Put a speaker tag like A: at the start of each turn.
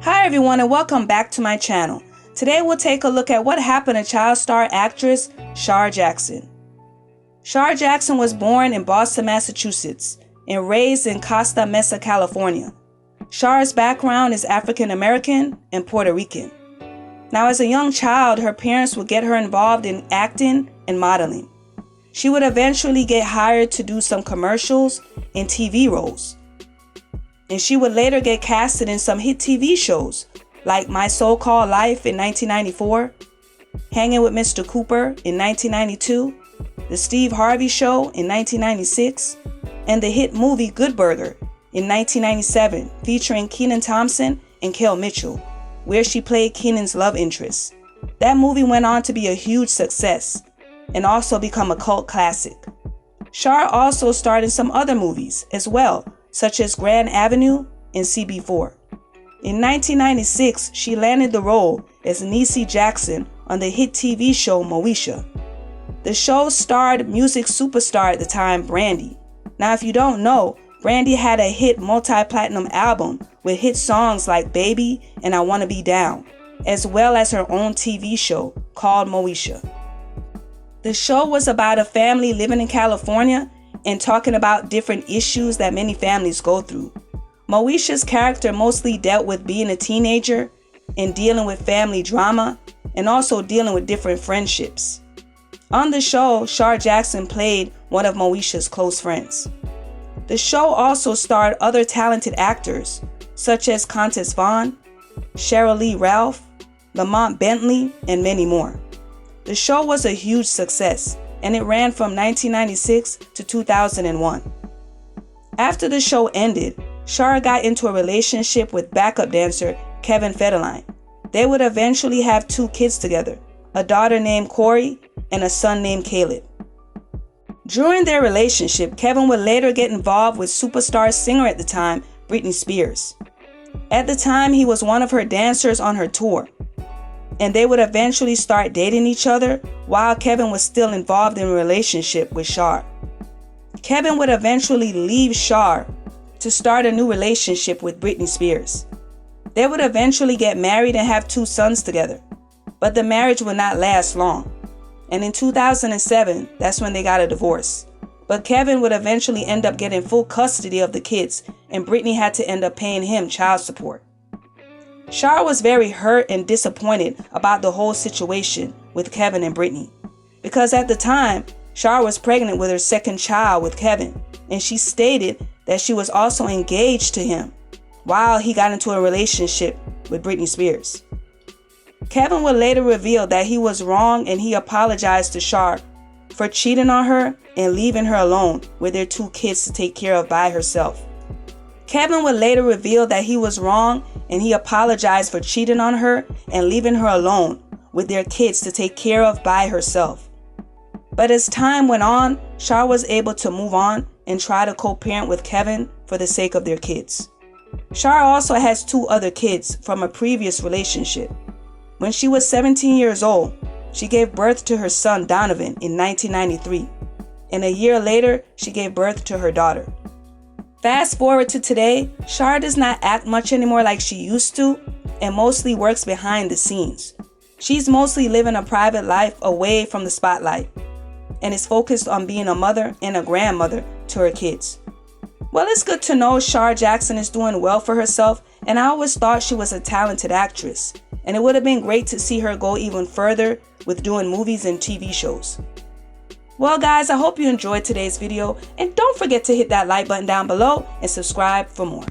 A: Hi everyone and welcome back to my channel. Today we'll take a look at what happened to child star actress Shar Jackson. Shar Jackson was born in Boston, Massachusetts and raised in Costa Mesa, California. Shar's background is African American and Puerto Rican. Now as a young child, her parents would get her involved in acting and modeling. She would eventually get hired to do some commercials and TV roles. And she would later get casted in some hit TV shows like My So-Called Life in 1994, Hanging with Mr. Cooper in 1992, The Steve Harvey Show in 1996, and the hit movie Good Burger in 1997 featuring Kenan Thompson and Kel Mitchell, where she played Kenan's love interest. That movie went on to be a huge success and also become a cult classic. Shar also starred in some other movies as well, such as Grand Avenue and CB4. In 1996, she landed the role as Niecy Jackson on the hit TV show Moesha. The show starred music superstar at the time, Brandy. Now if you don't know, Brandy had a hit multi-platinum album with hit songs like Baby and I Wanna Be Down, as well as her own TV show called Moesha. The show was about a family living in California and talking about different issues that many families go through. Moesha's character mostly dealt with being a teenager and dealing with family drama and also dealing with different friendships. On the show, Shar Jackson played one of Moesha's close friends. The show also starred other talented actors such as Countess Vaughn, Cheryl Lee Ralph, Lamont Bentley, and many more. The show was a huge success and it ran from 1996 to 2001. After the show ended, Shar got into a relationship with backup dancer Kevin Federline. They would eventually have 2 kids together, a daughter named Corey and a son named Caleb. During their relationship, Kevin would later get involved with superstar singer at the time, Britney Spears. At the time, he was one of her dancers on her tour, and they would eventually start dating each other while Kevin was still involved in a relationship with Shar. Kevin would eventually leave Shar to start a new relationship with Britney Spears. They would eventually get married and have 2 sons together, but the marriage would not last long. And in 2007, that's when they got a divorce. But Kevin would eventually end up getting full custody of the kids, and Britney had to end up paying him child support. Shar was very hurt and disappointed about the whole situation with Kevin and Britney, because at the time, Shar was pregnant with her second child with Kevin, and she stated that she was also engaged to him while he got into a relationship with Britney Spears. Kevin would later reveal that he was wrong and he apologized to Shar for cheating on her and leaving her alone with their 2 kids to take care of by herself. Kevin would later reveal that he was wrong and he apologized for cheating on her and leaving her alone with their kids to take care of by herself. But as time went on, Shar was able to move on and try to co-parent with Kevin for the sake of their kids. Shar also has 2 other kids from a previous relationship. When she was 17 years old, she gave birth to her son Donovan in 1993, and a year later, she gave birth to her daughter. Fast forward to today, Shar does not act much anymore like she used to and mostly works behind the scenes. She's mostly living a private life away from the spotlight and is focused on being a mother and a grandmother to her kids. Well, it's good to know Shar Jackson is doing well for herself, and I always thought she was a talented actress, and it would have been great to see her go even further with doing movies and TV shows. Well guys, I hope you enjoyed today's video, and don't forget to hit that like button down below and subscribe for more.